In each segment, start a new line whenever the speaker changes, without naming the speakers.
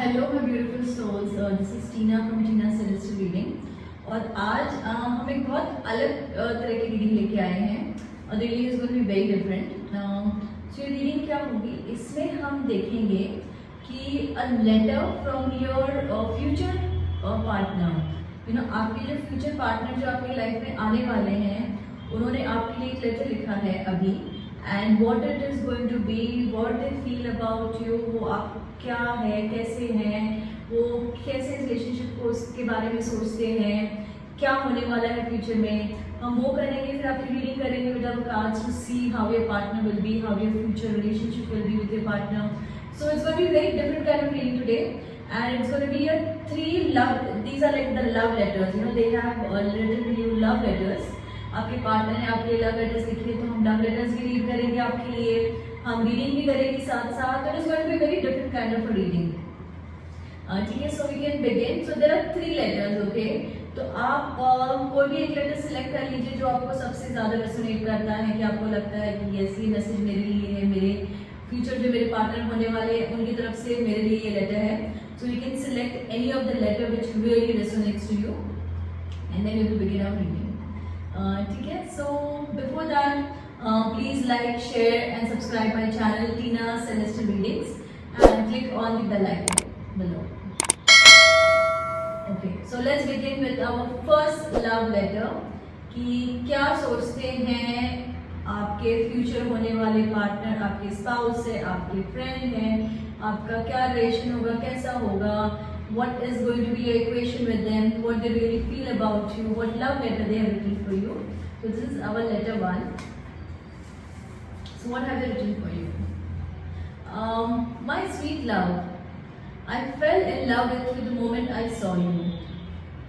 Hello my beautiful souls, this is Tina from Tina celestial reading. और आज हम एक बहुत अलग तरह की रीडिंग लेके आए हैं और the reading is going to be very different. So ये रीडिंग क्या होगी, इसमें हम देखेंगे कि a letter from your future partner. आपके जो फ्यूचर पार्टनर जो आपकी लाइफ में आने वाले हैं, उन्होंने आपके लिए एक लेटर लिखा है अभी, and what it is going to be, what they feel about you, वो आप क्या है, कैसे हैं, वो कैसे रिलेशनशिप को उसके बारे में सोचते हैं, क्या होने वाला है फ्यूचर में, हम वो करेंगे। फिर आपकी रीडिंग करेंगे with our cards to see how your partner will be, how your future relationship will be with your partner. So it's going to be very different kind of reading today, and it's going to be a three love, these are like the love letters, they have written to you love letters। आपके partner ने आपके लिए love letters लिखे, तो हम love letters भी read करेंगे आपके लिए, हम रीडिंग भी करेंगे साथ साथ। It is going to be very different kind of reading, ठीक है। So we can begin. So there are 3 letters, okay. तो आप कोई भी एक लेटर सिलेक्ट कर लीजिए जो आपको सबसे ज्यादा रेजोनेट करता है, कि आपको लगता है कि यस ये मैसेज मेरे लिए है, मेरे फ्यूचर जो मेरे पार्टनर होने वाले हैं उनकी तरफ से मेरे लिए ये लेटर है। So you can select any of the letter which really resonates to you, and then we will begin our reading, ठीक है। So before that please like, share and subscribe my channel Tina celestial readings and click on the bell icon below। Okay, so let's begin with our first love letter, कि क्या सोचते हैं आपके future होने वाले partner, आपके spouse है, आपके फ्रेंड है, आपका क्या रिलेशन होगा, कैसा होगा, what is going to be your equation with them, what they really feel about you, what love letter they have written for you. So this is our letter 1. So what have they written for you? My sweet love, I fell in love with you the moment I saw you.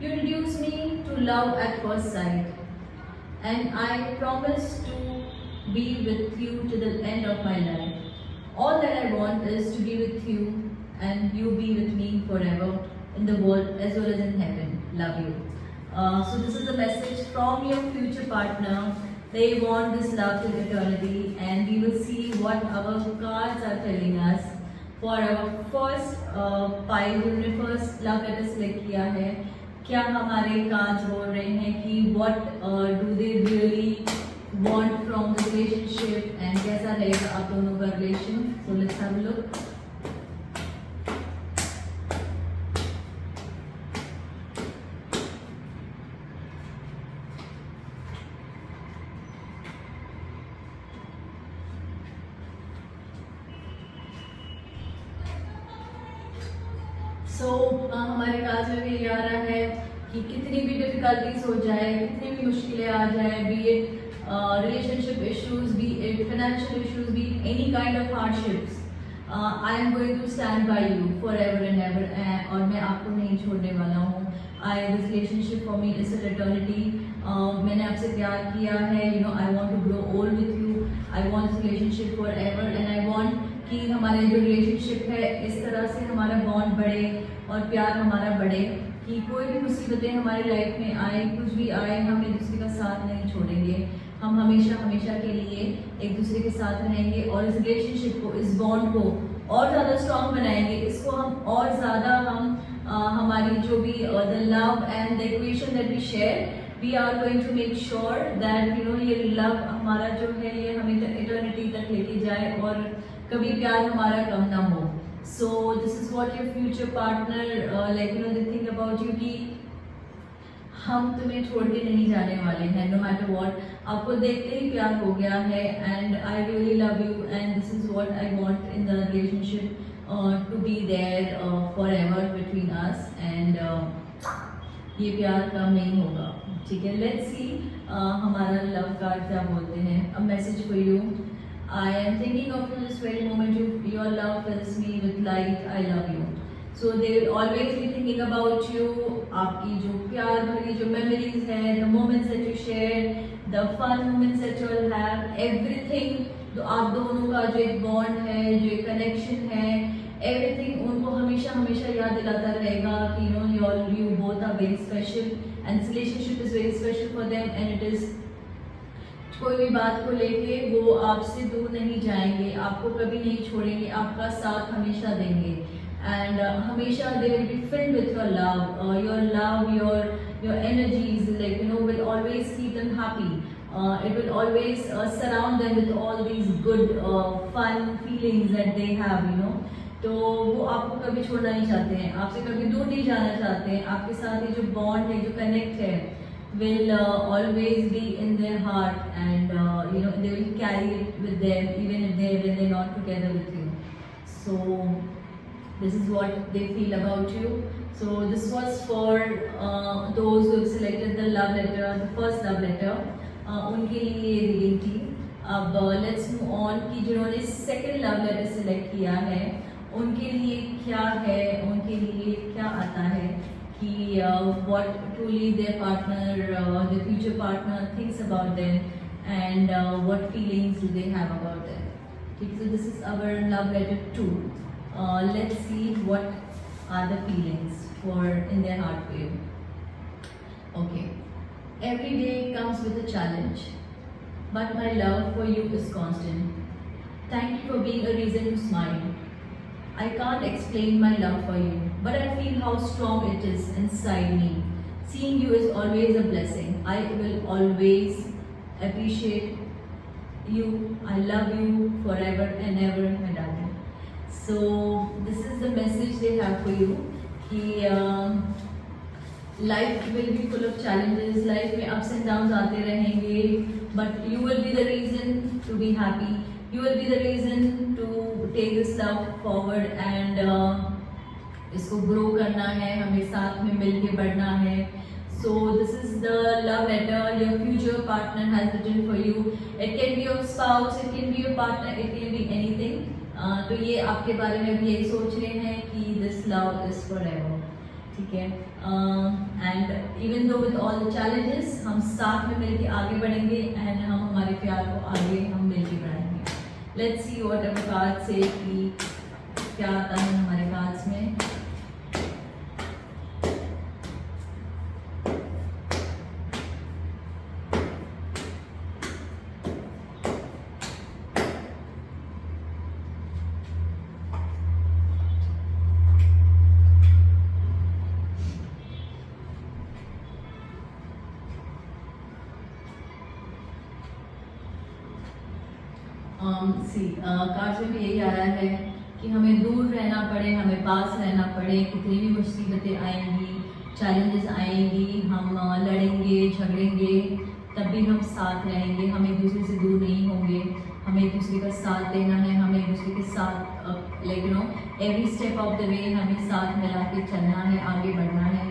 You introduced me to love at first sight, and I promise to be with you to the end of my life. All that I want is to be with you, and you be with me forever in the world as well as in heaven. Love you. So this is a message from your future partner. They want this love till eternity, and we will see what our cards are telling us for our first pile, जिन्होंने first love letter select किया है। क्या हमारे cards बोल रहे हैं कि what do they really want from the relationship, and कैसा रहेगा आप दोनों का relation. So let's have a look. सो हमारे कार्ड में भी ये आ रहा है कि कितनी भी डिफिकल्टीज हो जाए, कितनी भी मुश्किलें आ जाए, be it relationship issues, be it financial issues, be it any kind of hardships, I am going to stand by you for ever and ever, और मैं आपको नहीं छोड़ने वाला हूँ। This relationship for me is eternity. मैंने आपसे प्यार किया है, I want to grow old with you, I want this relationship for ever, and I want कि हमारे जो रिलेशनशिप है इस तरह से हमारा बॉन्ड बढ़े और प्यार हमारा बढ़े, कि कोई भी मुसीबतें हमारी लाइफ में आए, कुछ भी आए, हम एक दूसरे का साथ नहीं छोड़ेंगे, हम हमेशा हमेशा के लिए एक दूसरे के साथ रहेंगे, और इस रिलेशनशिप को, इस बॉन्ड को और ज़्यादा स्ट्रॉन्ग बनाएंगे, इसको हम और ज़्यादा हमारी जो भी the love and the equation that we share, we are going to make sure that ये लव हमारा जो है ये हमें इटर्निटी तक लेके जाए और कभी प्यार हमारा कम ना हो। So this is what your future partner like they think about you, कि हम तुम्हें छोड़ के नहीं जाने वाले हैं, नो मैटर वॉट। आपको देखते ही प्यार हो गया है, and I really love you, and this is what I want in the relationship to be there for ever between us, and ये प्यार कम नहीं होगा, ठीक है। लेट्स सी हमारा लव कार्ड क्या बोलते हैं। अब message for you, I am thinking of you this very moment. Your love fills me with light. I love you. So they will always be thinking about you. आपकी जो प्यार भरी जो memories है, the moments that you share, the fun moments that you will have, everything जो आप दोनों का जो एक bond है, जो एक connection है, everything उनको हमेशा हमेशा याद दिलाता रहेगा कि you both are very special, and this relationship is very special for them, and it is कोई भी बात को लेके वो आपसे दूर नहीं जाएंगे, आपको कभी नहीं छोड़ेंगे, आपका साथ हमेशा देंगे। and हमेशा they will be filled with your love, your energies, like will always keep them happy. It will always surround them with all these good fun feelings that they have. तो वो आपको कभी छोड़ना नहीं चाहते हैं, आपसे कभी दूर नहीं जाना चाहते हैं, आपके साथ ये जो बॉन्ड है, जो कनेक्ट है, will always be in their heart, and they will carry it with them even if when they're not together with you. So this is what they feel about you. So this was for those who have selected the love letter, the first love letter. उनके लिए ये reading थी. अब let's move on कि जिन्होंने second love letter select किया है उनके लिए क्या है, उनके लिए क्या आता है कि what truly their partner, their future partner thinks about them, and what feelings do they have about them. Okay, so this is our love letter 2. Let's see what are the feelings for in their heart for you. Okay, every day comes with a challenge, but my love for you is constant. Thank you for being a reason to smile. I can't explain my love for you, but I feel how strong it is inside me. Seeing you is always a blessing. I will always appreciate you. I love you forever and ever, my darling. So this is the message they have for you कि life will be full of challenges. Life में ups and downs आते रहेंगे, but you will be the reason to be happy. You will be the reason to take this love forward, and इसको grow करना है, हमें साथ में मिल के बढ़ना है. So this is the love letter your future partner has written for you. It can be your spouse, it can be your partner, it can be anything. तो ये आपके बारे में भी यही सोच रहे हैं कि this love is forever. ठीक है. And even though with all the challenges, हम साथ में मिलके आगे बढ़ेंगे, and हम हमारे प्यार को आगे हम मिलके बढ़ाएंगे. Let's see what our cards say कि क्या आता है हमारे cards में. कार्ड्स में भी यही आ रहा है कि हमें दूर रहना पड़े, हमें पास रहना पड़े, कितनी भी मुसीबतें आएंगी, चैलेंजेस आएंगी, हम लड़ेंगे, झगड़ेंगे, तब भी हम साथ रहेंगे, हम एक दूसरे से दूर नहीं होंगे, हमें एक दूसरे का साथ देना है, हमें एक दूसरे के साथ every step of the way हमें साथ मिला के चलना है, आगे बढ़ना है.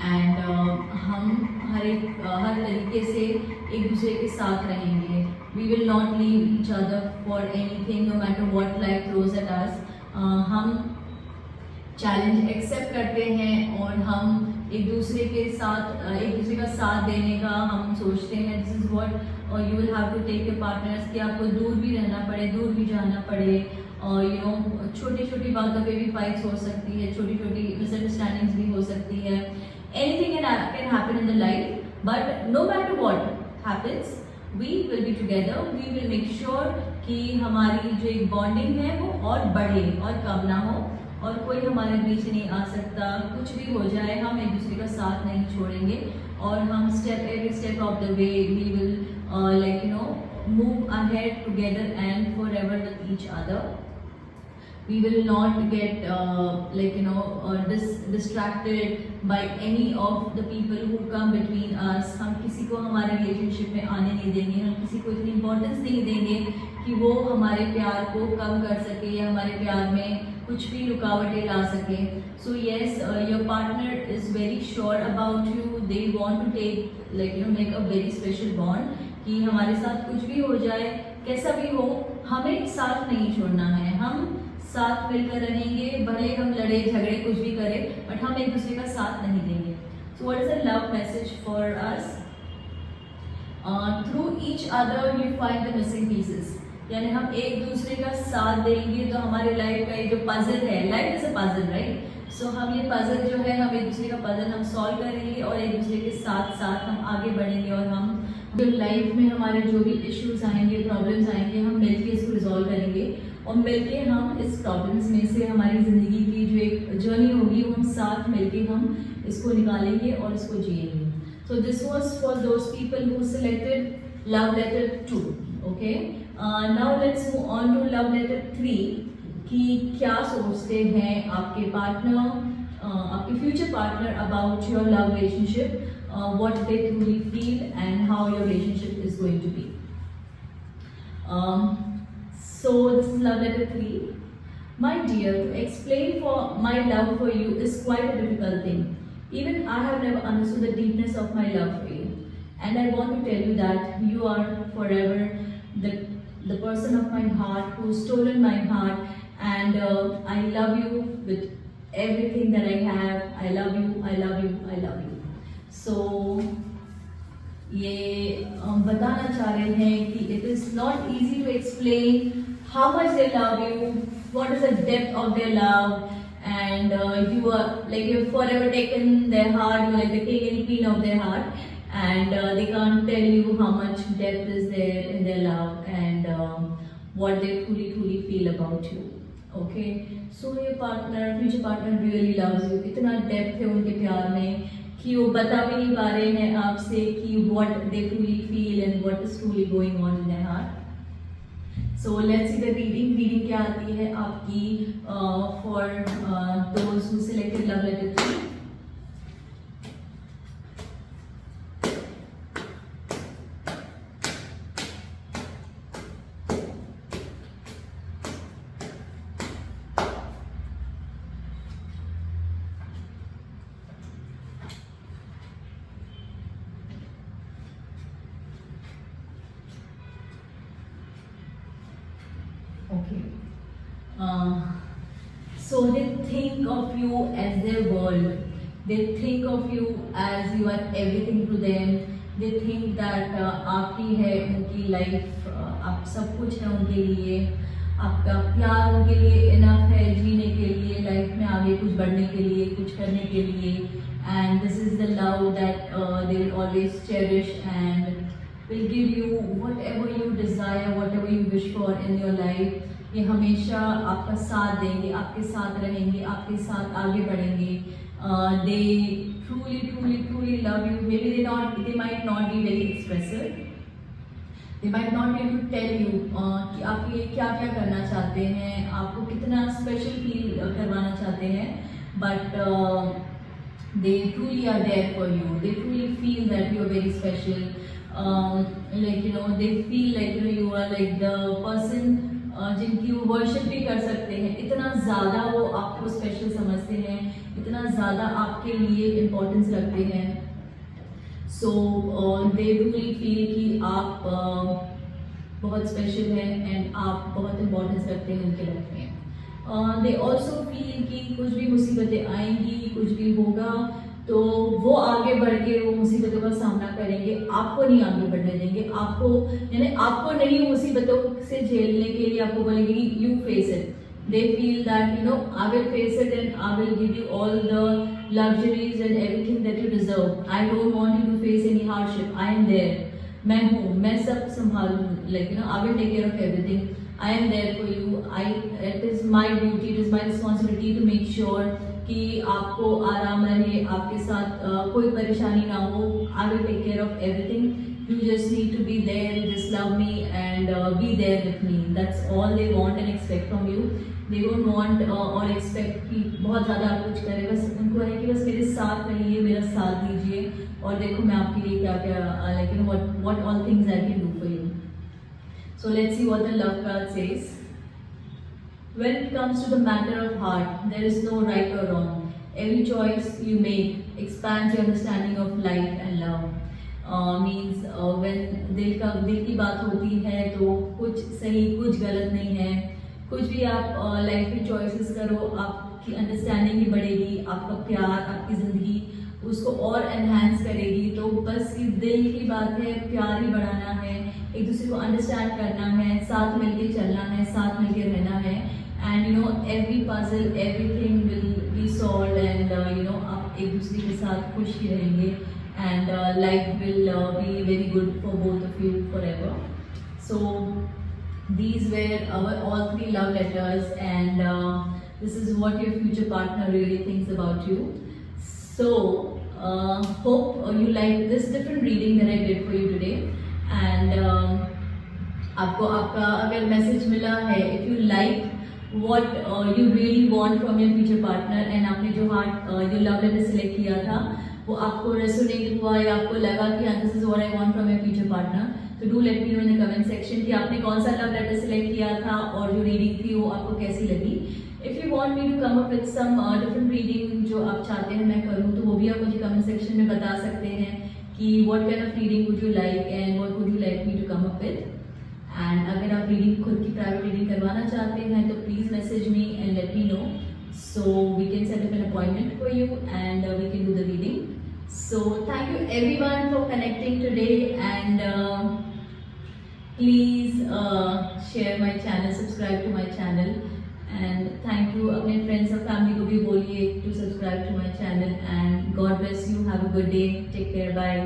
एंड हम हर तरीके से एक दूसरे के साथ रहेंगे. We will not leave each other for anything, no matter what life throws at us. हम चैलेंज एक्सेप्ट करते हैं और हम एक दूसरे का साथ देने का हम सोचते हैं. This is what you will have to take your partners कि आपको दूर भी रहना पड़े, दूर भी जाना पड़े, और छोटी छोटी बातों पे भी फाइट्स हो सकती है, छोटी छोटी मिसअंडरस्टैंडिंग्स भी हो सकती है. Anything can happen in the life, but no matter what happens we will be together. We will make sure कि हमारी जो एक बॉन्डिंग है वो और बढ़े और कम ना हो, और कोई हमारे बीच नहीं आ सकता. कुछ भी हो जाए हम एक दूसरे का साथ नहीं छोड़ेंगे, और हम every step of the way we will move ahead together and forever with each other. We will not get distracted by any of the people who come between us. हम किसी को हमारे रिलेशनशिप में आने नहीं देंगे, हम किसी को इतनी इम्पोर्टेंस नहीं देंगे कि वो हमारे प्यार को कम कर सके या हमारे प्यार में कुछ भी रुकावटें ला सके. So yes, your partner is very sure about you. They want to take make a very special bond कि हमारे साथ कुछ भी हो जाए, कैसा भी हो, हमें साथ नहीं छोड़ना है. हम साथ मिलकर रहेंगे, भले हम लड़े झगड़े कुछ भी करें, बट हम एक दूसरे का साथ नहीं देंगे. So what is the love message for us? Through each other you find the missing pieces. यानी हम एक दूसरे का साथ देंगे तो हमारे लाइफ का ये जो पजल है, life is a puzzle, right? So हम ये पजल जो है, हम एक दूसरे का पजल हम सॉल्व करेंगे और एक दूसरे के साथ साथ हम आगे बढ़ेंगे, और हम जो लाइफ में हमारे जो भी इश्यूज आएंगे, प्रॉब्लम्स आएंगे, हम मिलकर इसको रिजॉल्व करेंगे. और मिलके हम इस प्रॉब्लम्स में से हमारी ज़िंदगी की जो एक जर्नी होगी वो हम साथ मिलके हम इसको निकालेंगे और इसको जिएंगे. So this was for those people who selected love letter 2. Okay. Now let's move on to love letter 3. कि क्या सोचते हैं आपके पार्टनर, आपके future partner about your love relationship, what they truly feel and how your relationship is going to be. So this is love letter 3. My dear, to explain for my love for you is quite a difficult thing. Even I have never understood the deepness of my love for you. And I want to tell you that you are forever the person of my heart who's stolen my heart. And I love you with everything that I have. I love you, I love you, I love you. So ये बताना चाह रहे हैं कि it is not easy to explain how much they love you, what is the depth of their love, and you are like you've forever taken their heart, you're like the king and queen of their heart, and they can't tell you how much depth is there in their love and what they truly feel about you. Okay, so your partner, future partner really loves you. इतना depth है उनके प्यार में कि वो बता भी नहीं पा रहे हैं आपसे कि what they truly feel and what is truly going on in their heart. So let's see the reading. Reading क्या आती है आपकी for those who selected love letter 3. Okay. So they think of you as their world. They think of you as you are everything to them. They think that आप ही है उनकी life, आप सब कुछ है उनके लिए, आपका प्यार उनके लिए इनफ है जीने के लिए, लाइफ में आगे कुछ बढ़ने के लिए, कुछ करने के लिए. And this is the love that they will always cherish and will give you whatever you desire, whatever you wish for in your life. ये हमेशा आपका साथ देंगे, आपके साथ रहेंगे, आपके साथ आगे बढ़ेंगे. They truly love you. Maybe they might not be very expressive. They might not be able to tell you कि आप ये क्या क्या करना चाहते हैं, आपको कितना स्पेशल फील करवाना चाहते हैं. But they truly are there for you. They truly feel that you are very special. Like they feel like you are like the person जिनकी वो वर्शिप भी कर सकते हैं. इतना ज़्यादा वो आपको स्पेशल समझते हैं, इतना ज़्यादा आपके लिए इम्पोर्टेंस रखते हैं. सो दे ट्रूली फील कि आप बहुत स्पेशल हैं एंड आप बहुत इम्पोर्टेंस रखते हैं उनके लाइफ में. दे ऑल्सो फील कि कुछ भी मुसीबतें आएंगी, कुछ भी होगा तो वो आगे बढ़ के वो मुसीबतों का सामना करेंगे, आपको नहीं आगे बढ़ने देंगे. आपको यानी आपको नहीं मुसीबतों से झेलने के लिए आपको बोलेंगे कि you face it. They feel that I will face it and I will give you all the luxuries and everything that you deserve. I don't want you to face any hardship. I am there. मैं हूँ, मैं सब संभालूँ. Like I will take care of everything. I am there for you. It is my duty, it is my responsibility to make sure कि आपको आराम रहे, आपके साथ कोई परेशानी ना हो. I will take care of everything. You just need to be there, just love me and be there with me. That's all they want and expect from you. They don't want और expect कि बहुत ज़्यादा आप कुछ करें. बस उनको है कि बस मेरे साथ रहिए, मेरा साथ दीजिए और देखो मैं आपके लिए क्या क्या like what all things I can do for you. So let's see what the love card says. When it comes to the matter of heart, there is no right or wrong. Every choice you make expands your understanding of life and love. Means when दिल की बात होती है तो कुछ सही कुछ गलत नहीं है. कुछ भी आप लाइफ में चॉइसेस करो, आपकी अंडरस्टैंडिंग भी बढ़ेगी, आपका प्यार, आपकी ज़िंदगी उसको और एनहांस करेगी. तो बस ये दिल की बात है, प्यार ही बढ़ाना है, एक दूसरे को अंडरस्टैंड करना है, साथ मिलके चलना है, साथ मिलके रहना है. And every puzzle, everything will be solved and आप एक दूसरे के साथ खुश ही रहेंगे and life will be very good for both of you forever. So These were our all three love letters, and this is what your future partner really thinks about you. So, hope you like this different reading that I did for you today. And आपको आपका अगर message मिला है, if you like what you really want from your future partner, and आपने जो heart जो love letter select किया था वो आपको रेसोनेट हुआ या आपको लगा कि हाँ this is what I want from your future partner, तो do let me know in the comment section कि आपने कौन सा लव लेटर सिलेक्ट किया था और जो रीडिंग थी वो आपको कैसी लगी. If you want me to come up with some different reading जो आप चाहते हैं मैं करूँ, तो वो भी आप मुझे कमेंट सेक्शन में बता सकते हैं कि what kind of reading would you like and what would you like me to come up with. And अगर आप रीडिंग खुद की प्राइवेट रीडिंग करवाना चाहते हैं तो please message me and let me no, so we can set up an appointment for you and we can do the reading. So thank you everyone for connecting today, and please share my channel, subscribe to my channel, and thank you अपने friends और family को भी बोलिए to subscribe to my channel, and God bless you. Have a good day. Take care. Bye.